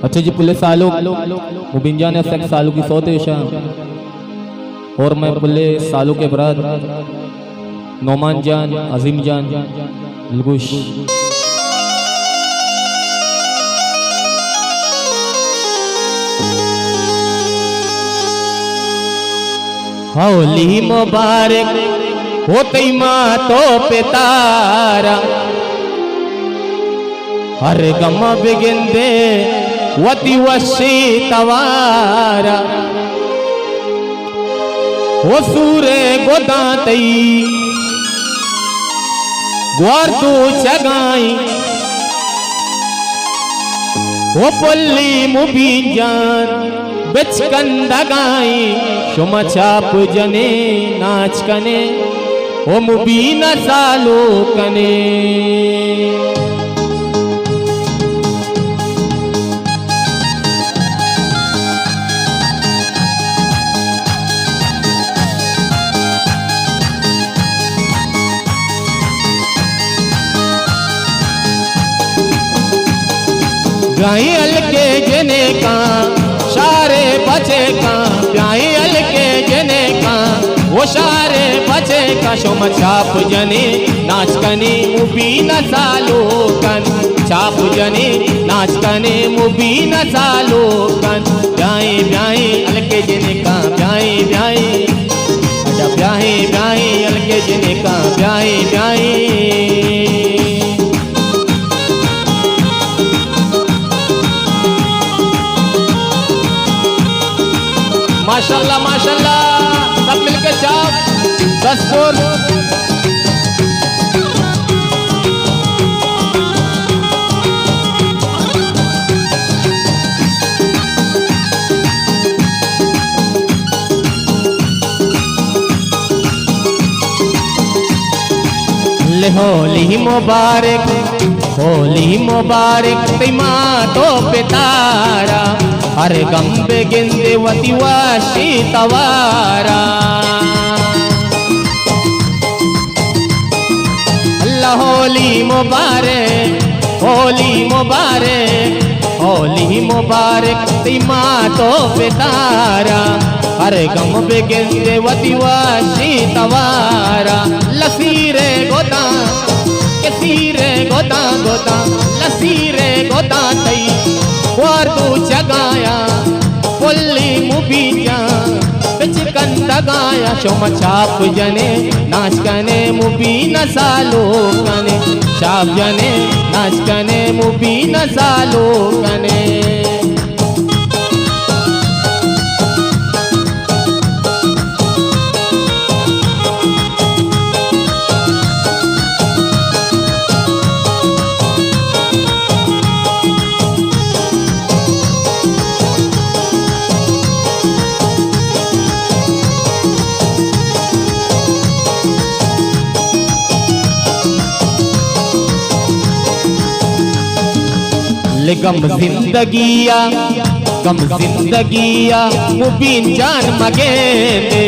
अच्छा जी, पुले सालू मुबीन जान अफसर सालू की सौतेशा और मैं पुले सालू के बराद नोमान जान अजीम जान लुगुश होली मुबारक होते माँ तो पितारा हर गम बिगिंदे वती वशी तवारा वो सूरे गोदातई ग्वारदू चगाई वो पुल्ली मुबीन जान बिचकंदगाई शुमा चाप जने नाच कने वो मुबीन सालो कने ब्याही अलके जने का शारे बचे का ब्याही अलके जने का वो शारे बचे का शुम चाप जने नाच कने मुबीन सालो कन चाप जने नाच कने मुबीन सालो कन ब्याही ब्याही अलके जने का ब्याही ब्याही अच्छा ब्याही ब्याही अलके जने का ब्याही ब्याही माशाल्लाह माशाल्लाह सब मिलकर चाप 10 फोर होली मुबारक तिमा तो पितारा हर गम बिगिंदे वती वाशी तवारा अल्लाह होली मुबारक तिमा तो पितारा हर गम बिगिंदे वती वाशी तवारा लसीरे गोदा कसीरे गोदा गोदा लसीरे गोदा तई वारदू जगाया पुल्ली मुबीजा बिचकंदगाया शुम चाप जने नाच कने मुबीन सालो कने चाप जने नाच कने मुबीन सालो कने गम जिंदगिया मुबीन जान मगेंदे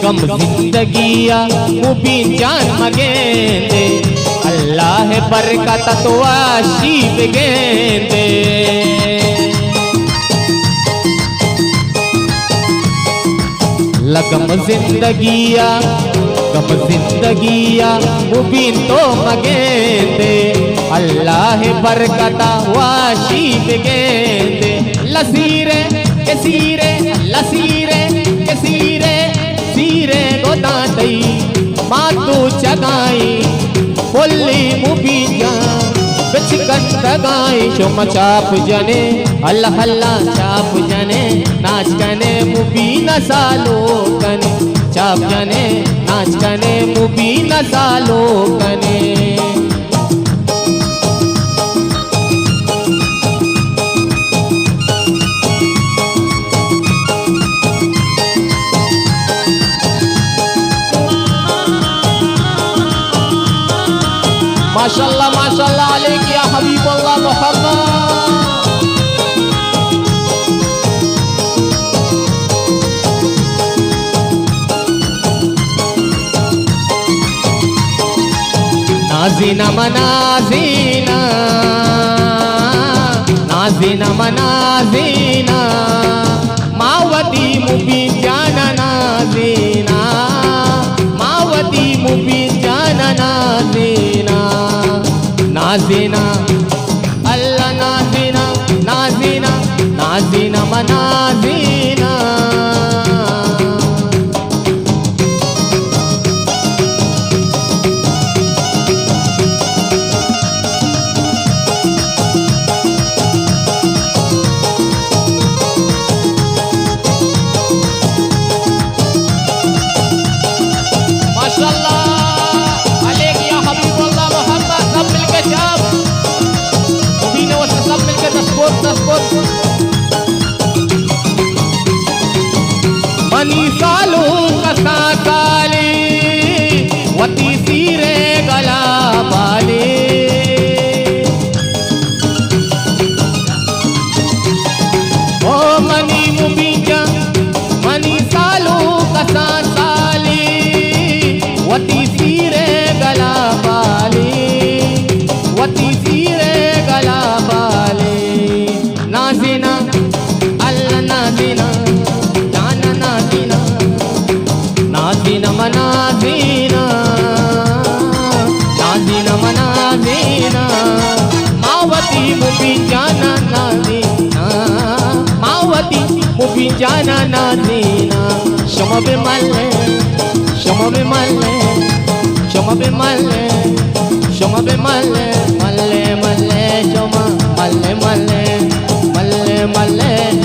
गम जिंदगिया मुबीन जान मगेंदे अल्लाह बरकत तो आशी बिगेंदे गम जिंदगिया मुबीन तो मगेंदे अल्लाह बरकता वाशी बिगेंदे लसीरे सीरे गोदातई मातू चगाई पुल्ली मुबीजा बिचकंदगाई शुम चाप जने अल्लाह अल्लाह चाप जने नाच कने मुबीन सालो कने चाप जने नाच कने मुबीन सालो कने माशाल्लाह माशाल्लाह अलैक या हबीबल्लाह मोहम्मद नाजीना मनाजीना नाजीना मनाजीना मावती मुबीन जाना नाजीना मावती मुबीन जाना नाजीना नाजीना अल्लाह नाजीना नाजीना नाजीना मनाजीना मनी सालू कसा साली वती सीरे गला बाले ओ मनी मुबीजा मनी सालू कसा साली वती सीरे गला बाले वती सीरे गला बाले नाजीना अल्लाह नाजीना जाना नाजीना नाजीना मनाजीना नाजीना मनाजीना मावती मुबीन जाना नाजीना मावती मुबीन जाना नाजीना शमा बे मल्ले शमा बे मल्ले शमा बे मल्ले शमा बे मल्ले मल्ले मल्ले शमा मल्ले मल्ले मल्ले मल्ले